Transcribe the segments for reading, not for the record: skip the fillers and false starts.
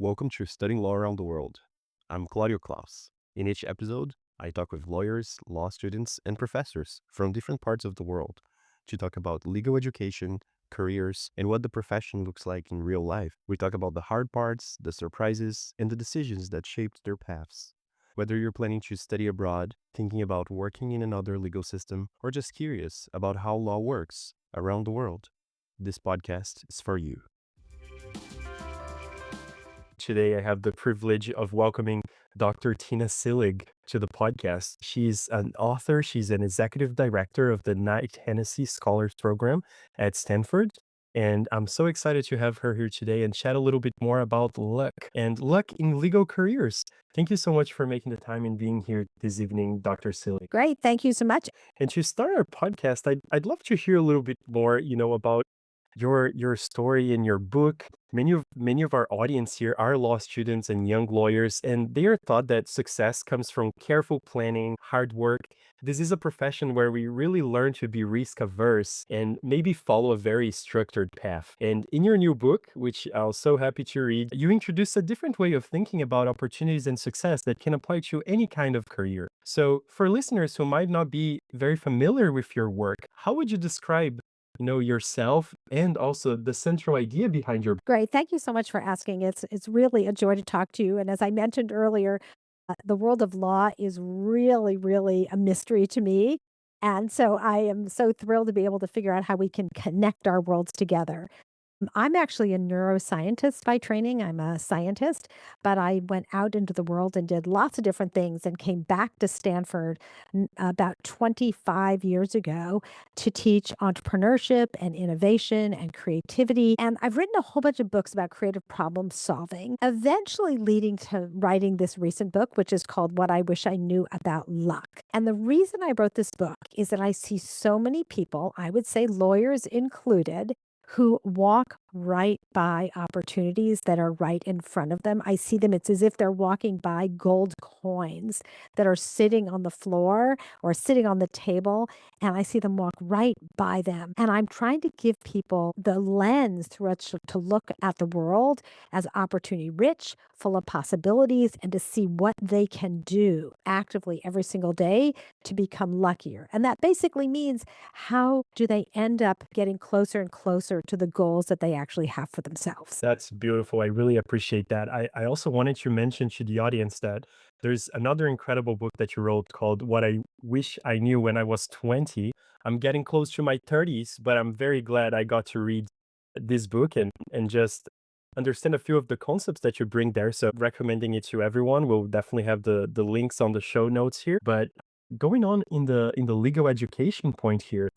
Welcome to Studying Law Around the World. I'm Claudio Klaus. In each episode, I talk with lawyers, law students, and professors from different parts of the world to talk about legal education, careers, and what the profession looks like in real life. We talk about the hard parts, the surprises, and the decisions that shaped their paths. Whether you're planning to study abroad, thinking about working in another legal system, or just curious about how law works around the world, this podcast is for you. Today, I have the privilege of welcoming Dr. Tina Seelig to the podcast. She's an author, she's an executive director of the Knight Hennessy Scholars Program at Stanford. And I'm so excited to have her here today and chat a little bit more about luck and luck in legal careers. Thank you so much for making the time and being here this evening, Dr. Seelig. Great. Thank you so much. And to start our podcast, I'd love to hear a little bit more, about your story in your book. Many of our audience here are law students and young lawyers, and they are taught that success comes from careful planning, hard work. This is a profession where we really learn to be risk averse and maybe follow a very structured path. And in your new book, which I was so happy to read, you introduce a different way of thinking about opportunities and success that can apply to any kind of career. So for listeners who might not be very familiar with your work, how would you describe yourself and also the central idea behind your. Great. Thank you so much for asking. It's really a joy to talk to you. And as I mentioned earlier, the world of law is really, really a mystery to me. And so I am so thrilled to be able to figure out how we can connect our worlds together. I'm actually a neuroscientist by training. I'm a scientist, but I went out into the world and did lots of different things and came back to Stanford about 25 years ago to teach entrepreneurship and innovation and creativity. And I've written a whole bunch of books about creative problem solving, eventually leading to writing this recent book, which is called What I Wish I Knew About Luck. And the reason I wrote this book is that I see so many people, I would say lawyers included, who walk right by opportunities that are right in front of them. I see them, it's as if they're walking by gold coins that are sitting on the floor or sitting on the table, and I see them walk right by them. And I'm trying to give people the lens through which to look at the world as opportunity rich, full of possibilities, and to see what they can do actively every single day to become luckier. And that basically means how do they end up getting closer and closer to the goals that they actually have for themselves? That's beautiful. I really appreciate that. I also wanted to mention to the audience that there's another incredible book that you wrote called What I Wish I Knew When I Was 20. I'm getting close to my 30s, but I'm very glad I got to read this book and just understand a few of the concepts that you bring there. So recommending it to everyone. We'll definitely have the links on the show notes here. But going on in the legal education point here,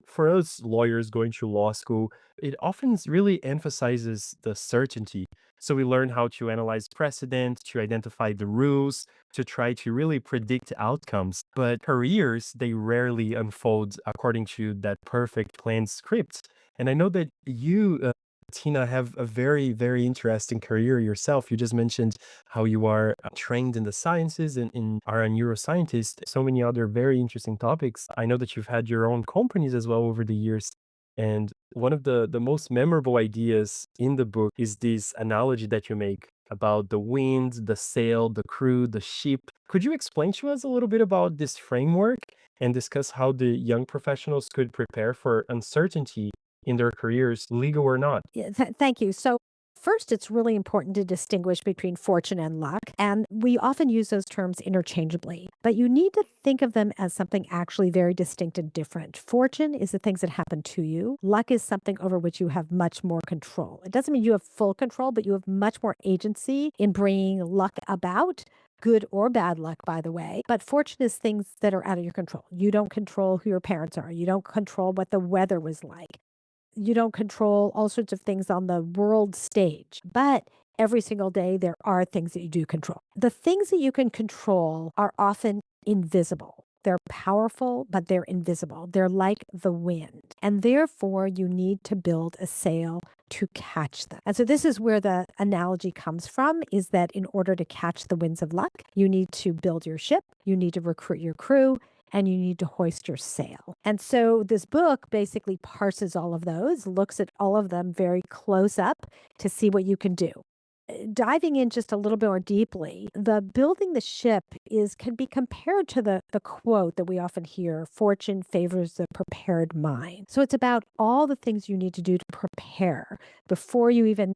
for us lawyers going to law school, it often really emphasizes the certainty. So we learn how to analyze precedent, to identify the rules, to try to really predict outcomes. But careers, they rarely unfold according to that perfect planned script. And I know that you, Tina, have a very, very interesting career yourself. You just mentioned how you are trained in the sciences and are a neuroscientist. So many other very interesting topics. I know that you've had your own companies as well over the years. And one of the most memorable ideas in the book is this analogy that you make about the wind, the sail, the crew, the ship. Could you explain to us a little bit about this framework and discuss how the young professionals could prepare for uncertainty in their careers, legal or not? Yeah, thank you. So, first, it's really important to distinguish between fortune and luck. And we often use those terms interchangeably, but you need to think of them as something actually very distinct and different. Fortune is the things that happen to you, luck is something over which you have much more control. It doesn't mean you have full control, but you have much more agency in bringing luck about. Good or bad luck, by the way. But fortune is things that are out of your control. You don't control who your parents are. You don't control what the weather was like. You don't control all sorts of things on the world stage, but every single day there are things that you do control. The things that you can control are often invisible. They're powerful, but they're invisible. They're like the wind. And therefore, you need to build a sail to catch them. And so this is where the analogy comes from, is that in order to catch the winds of luck, you need to build your ship, you need to recruit your crew, and you need to hoist your sail. And so this book basically parses all of those, looks at all of them very close up to see what you can do. Diving in just a little bit more deeply, the building the ship is can be compared to the quote that we often hear, fortune favors the prepared mind. So it's about all the things you need to do to prepare before you even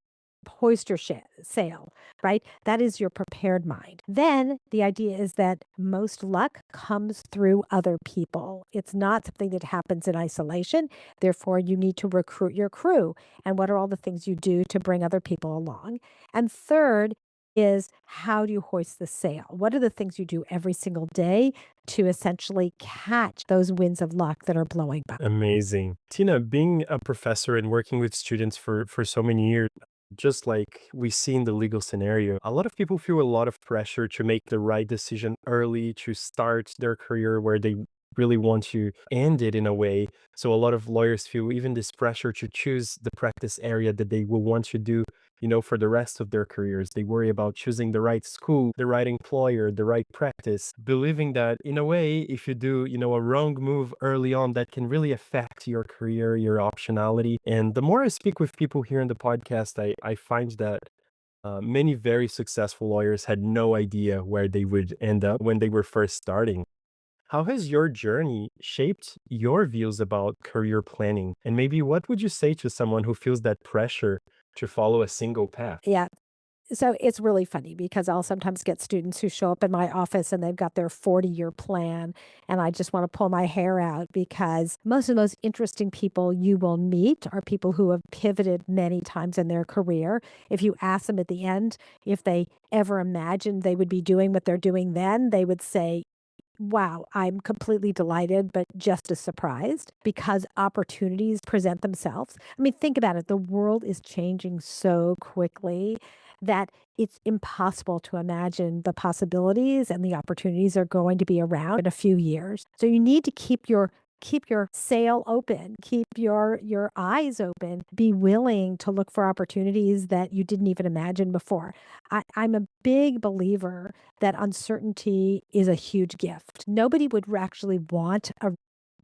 hoist your sail, right? That is your prepared mind. Then the idea is that most luck comes through other people. It's not something that happens in isolation. Therefore, you need to recruit your crew. And what are all the things you do to bring other people along? And third is, how do you hoist the sail? What are the things you do every single day to essentially catch those winds of luck that are blowing by? Amazing. Tina, being a professor and working with students for so many years, just like we see in the legal scenario, a lot of people feel a lot of pressure to make the right decision early, to start their career where they really want to end it in a way. So a lot of lawyers feel even this pressure to choose the practice area that they will want to do, for the rest of their careers. They worry about choosing the right school, the right employer, the right practice, believing that in a way, if you do, a wrong move early on, that can really affect your career, your optionality. And the more I speak with people here in the podcast, I find that many very successful lawyers had no idea where they would end up when they were first starting. How has your journey shaped your views about career planning? And maybe what would you say to someone who feels that pressure to follow a single path? Yeah. So it's really funny because I'll sometimes get students who show up in my office and they've got their 40-year plan. And I just want to pull my hair out because most of the most interesting people you will meet are people who have pivoted many times in their career. If you ask them at the end if they ever imagined they would be doing what they're doing then, they would say, wow, I'm completely delighted, but just as surprised because opportunities present themselves. I mean, think about it. The world is changing so quickly that it's impossible to imagine the possibilities and the opportunities are going to be around in a few years. So you need to keep your sail open, keep your eyes open, be willing to look for opportunities that you didn't even imagine before. I'm a big believer that uncertainty is a huge gift. Nobody would actually want a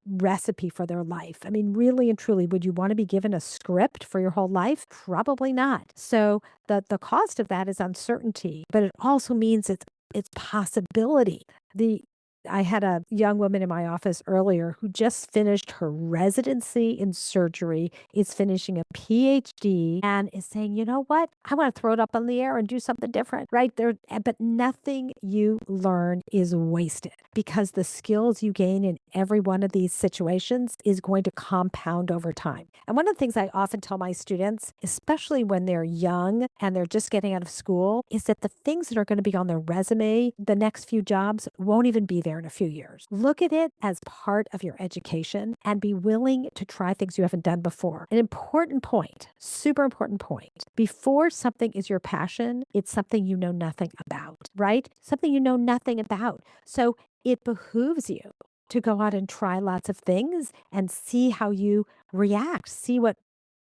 recipe for their life. I mean, really and truly, would you want to be given a script for your whole life? Probably not. So the cost of that is uncertainty, but it also means it's possibility. The I had a young woman in my office earlier who just finished her residency in surgery, is finishing a PhD, and is saying, you know what? I want to throw it up in the air and do something different, right? But nothing you learn is wasted because the skills you gain in every one of these situations is going to compound over time. And one of the things I often tell my students, especially when they're young and they're just getting out of school, is that the things that are going to be on their resume, the next few jobs won't even be there in a few years. Look at it as part of your education and be willing to try things you haven't done before. An important point, super important point. Before something is your passion, it's something you know nothing about, right? Something you know nothing about. So it behooves you to go out and try lots of things and see how you react, see what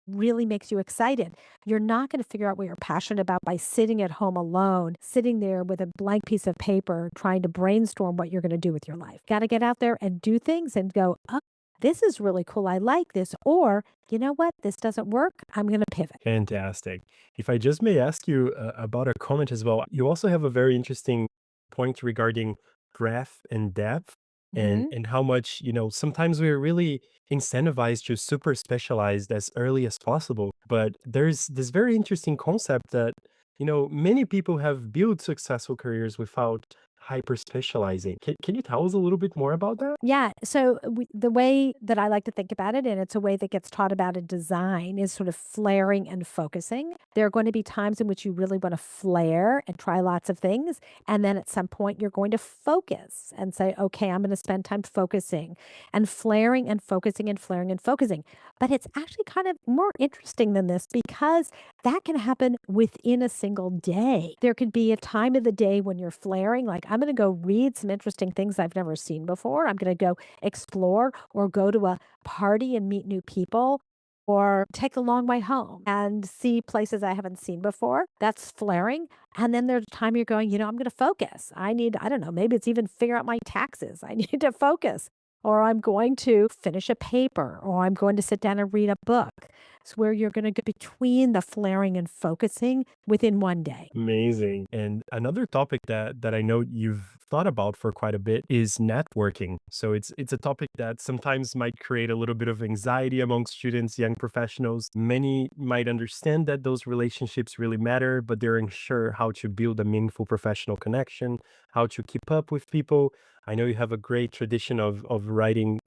really makes you excited. You're not going to figure out what you're passionate about by sitting at home alone, sitting there with a blank piece of paper, trying to brainstorm what you're going to do with your life. Got to get out there and do things and go, oh, this is really cool. I like this. Or, you know what? This doesn't work. I'm going to pivot. Fantastic. If I just may ask you about a comment as well, you also have a very interesting point regarding breadth and depth, and Mhm. and how much, sometimes we're really incentivized to super specialize as early as possible. But there's this very interesting concept that, many people have built successful careers without hyper specializing. Can you tell us a little bit more about that? Yeah. So the way that I like to think about it, and it's a way that gets taught about in design, is sort of flaring and focusing. There are going to be times in which you really want to flare and try lots of things. And then at some point, you're going to focus and say, okay, I'm going to spend time focusing and flaring and focusing and flaring and focusing. But it's actually kind of more interesting than this because that can happen within a single day. There could be a time of the day when you're flaring, like, I'm going to go read some interesting things I've never seen before. I'm going to go explore or go to a party and meet new people or take the long way home and see places I haven't seen before. That's flaring. And then there's a time you're going, I'm going to focus. I don't know, maybe it's even figure out my taxes. I need to focus. Or I'm going to finish a paper, or I'm going to sit down and read a book. It's where you're going to go between the flaring and focusing within one day. Amazing. And another topic that I know you've thought about for quite a bit is networking. So it's a topic that sometimes might create a little bit of anxiety among students, young professionals. Many might understand that those relationships really matter, but they're unsure how to build a meaningful professional connection, how to keep up with people. I know you have a great tradition of writing,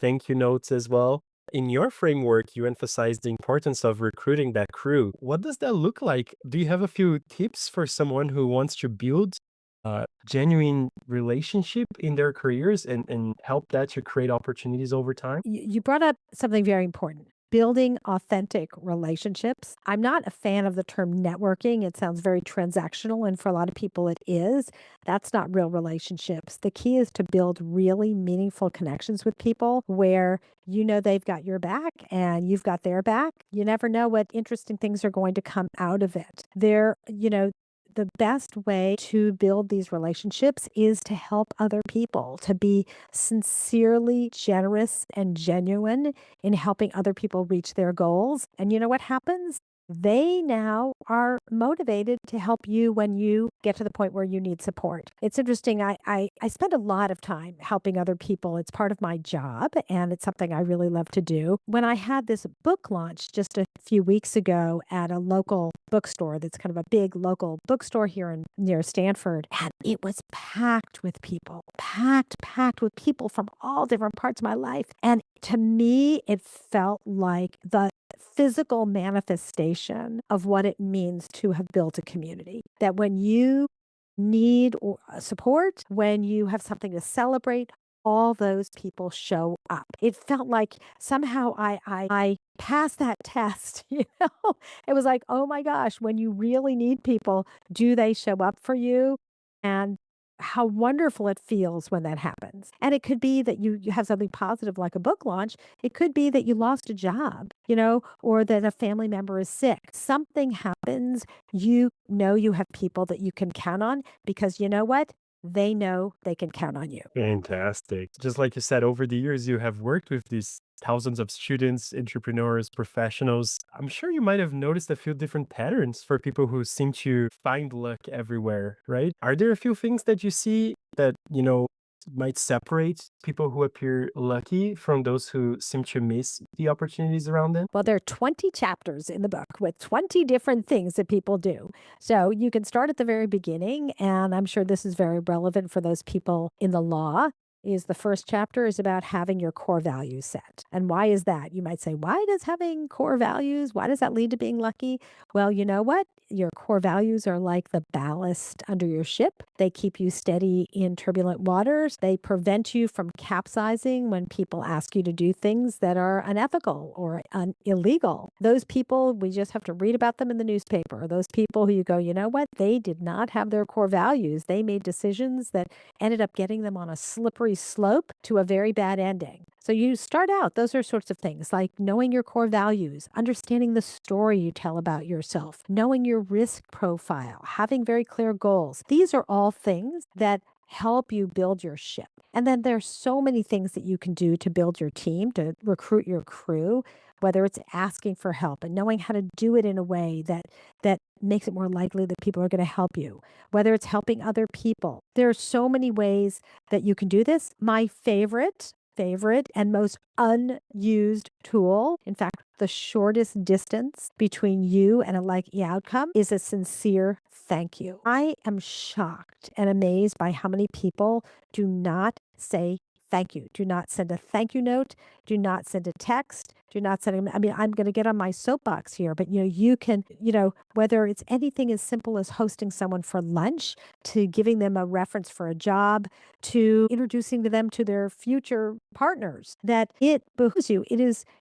thank you notes as well. In your framework, you emphasize the importance of recruiting that crew. What does that look like? Do you have a few tips for someone who wants to build a genuine relationship in their careers and help that to create opportunities over time? You brought up something very important. Building authentic relationships. I'm not a fan of the term networking. It sounds very transactional, and for a lot of people, it is. That's not real relationships. The key is to build really meaningful connections with people where you know they've got your back and you've got their back. You never know what interesting things are going to come out of it. The best way to build these relationships is to help other people, to be sincerely generous and genuine in helping other people reach their goals. And you know what happens? They now are motivated to help you when you get to the point where you need support. It's interesting. I spend a lot of time helping other people. It's part of my job and it's something I really love to do. When I had this book launch just a few weeks ago at a local bookstore that's kind of a big local bookstore here in near Stanford, and it was packed with people, packed with people from all different parts of my life. And to me, it felt like the physical manifestation of what it means to have built a community. That when you need support, when you have something to celebrate, all those people show up. It felt like somehow I passed that test, you know? It was like, oh my gosh, when you really need people, do they show up for you? And how wonderful it feels when that happens. And it could be that you have something positive like a book launch. It could be that you lost a job, or that a family member is sick. Something happens. You know you have people that you can count on because you know what? They know they can count on you. Fantastic. Just like you said, over the years, you have worked with these thousands of students, entrepreneurs, professionals. I'm sure you might have noticed a few different patterns for people who seem to find luck everywhere, right? Are there a few things that you see that, might separate people who appear lucky from those who seem to miss the opportunities around them? Well, there are 20 chapters in the book with 20 different things that people do. So you can start at the very beginning, and I'm sure this is very relevant for those people in the law. Is the first chapter is about having your core values set. And why is that? You might say, why does having core values, why does that lead to being lucky? Well, you know what? Your core values are like the ballast under your ship. They keep you steady in turbulent waters. They prevent you from capsizing when people ask you to do things that are unethical or illegal. Those people, we just have to read about them in the newspaper. Those people who you go, you know what? They did not have their core values. They made decisions that ended up getting them on a slippery slope to a very bad ending. So you start out, those are sorts of things like knowing your core values, understanding the story you tell about yourself, knowing your risk profile, having very clear goals. These are all things that help you build your ship. And then there's so many things that you can do to build your team, to recruit your crew, whether it's asking for help and knowing how to do it in a way that makes it more likely that people are going to help you, whether it's helping other people. There are so many ways that you can do this. My favorite and most unused tool, in fact, the shortest distance between you and a likely outcome is a sincere thank you. I am shocked and amazed by how many people do not say thank you. Do not send a thank you note. Do not send a text. Do not send. I mean, I'm going to get on my soapbox here, but you can, whether it's anything as simple as hosting someone for lunch, to giving them a reference for a job, to introducing to them to their future partners, that it behooves you.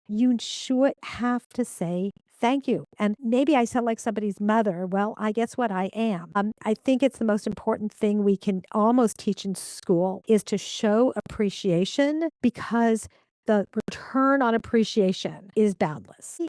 You should have to say thank you. And maybe I sound like somebody's mother. Well, I guess what I am. I think it's the most important thing we can almost teach in school is to show appreciation because the return on appreciation is boundless.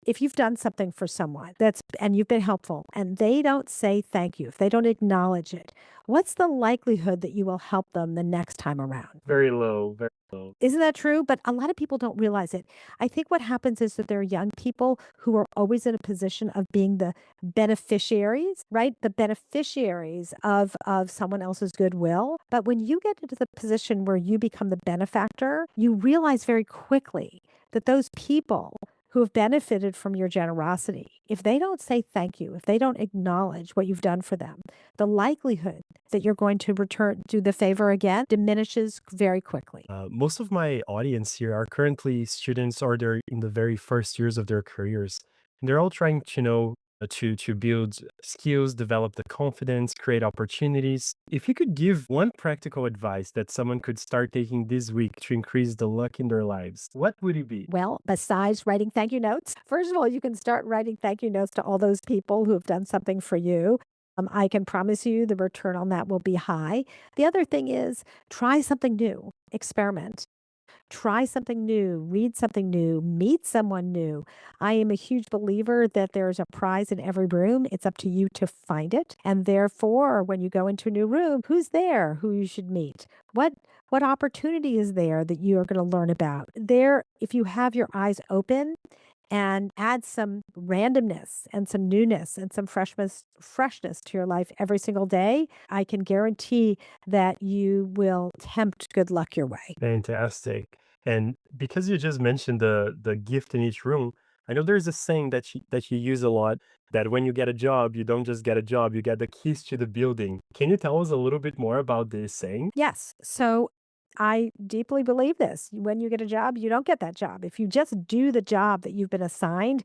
if you've done something for someone that's and you've been helpful and they don't say thank you, if they don't acknowledge it, what's the likelihood that you will help them the next time around? Very low, very low. Isn't that true? But a lot of people don't realize it. I think what happens is that there are young people who are always in a position of being the beneficiaries, right? The beneficiaries of someone else's goodwill. But when you get into the position where you become the benefactor, you realize very quickly that those people who have benefited from your generosity, if they don't say thank you, if they don't acknowledge what you've done for them, the likelihood that you're going to return do the favor again diminishes very quickly. Most of my audience here are currently students or they're in the very first years of their careers. And they're all trying to to build skills, develop the confidence, create opportunities. If you could give one practical advice that someone could start taking this week to increase the luck in their lives, what would it be? Well, besides writing thank you notes, first of all, you can start writing thank you notes to all those people who have done something for you. I can promise you the return on that will be high. The other thing is try something new, experiment. Try something new, read something new, meet someone new. I am a huge believer that there's a prize in every room. It's up to you to find it. And therefore, when you go into a new room, who's there who you should meet? What opportunity is there that you are going to learn about? There, if you have your eyes open and add some randomness and some newness and some freshness to your life every single day, I can guarantee that you will tempt good luck your way. Fantastic. And because you just mentioned the gift in each room, I know there's a saying that you use a lot that when you get a job, you don't just get a job, you get the keys to the building. Can you tell us a little bit more about this saying? Yes. So I deeply believe this. When you get a job, you don't get that job. If you just do the job that you've been assigned,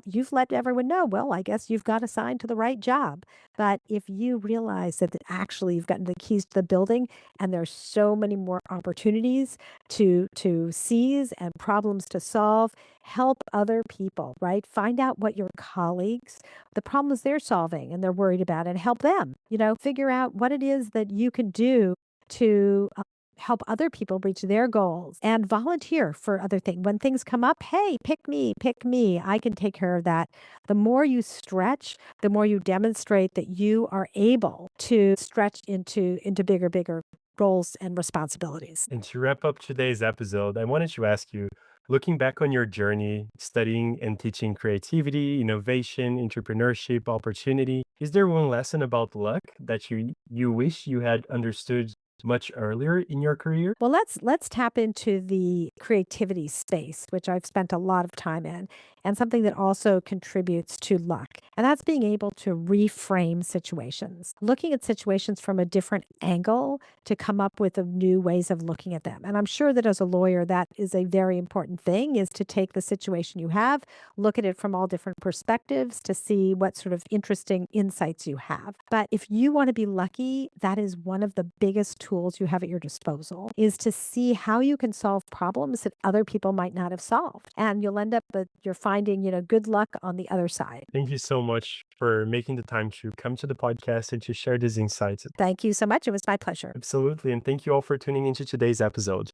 you've let everyone know, well, I guess you've got assigned to the right job. But if you realize that actually you've gotten the keys to the building and there's so many more opportunities to seize and problems to solve, help other people, right? Find out what your colleagues, the problems they're solving and they're worried about and help them, figure out what it is that you can do to help other people reach their goals and volunteer for other things. When things come up, hey, pick me. I can take care of that. The more you stretch, the more you demonstrate that you are able to stretch into bigger roles and responsibilities. And to wrap up today's episode, I wanted to ask you, looking back on your journey, studying and teaching creativity, innovation, entrepreneurship, opportunity, is there one lesson about luck that you wish you had understood much earlier in your career? Well, let's tap into the creativity space, which I've spent a lot of time in, and something that also contributes to luck. And that's being able to reframe situations, looking at situations from a different angle to come up with new ways of looking at them. And I'm sure that as a lawyer, that is a very important thing is to take the situation you have, look at it from all different perspectives to see what sort of interesting insights you have. But if you want to be lucky, that is one of the biggest tools you have at your disposal is to see how you can solve problems that other people might not have solved. And you'll end up with you're finding, good luck on the other side. Thank you so much for making the time to come to the podcast and to share these insights. Thank you so much. It was my pleasure. Absolutely. And thank you all for tuning into today's episode.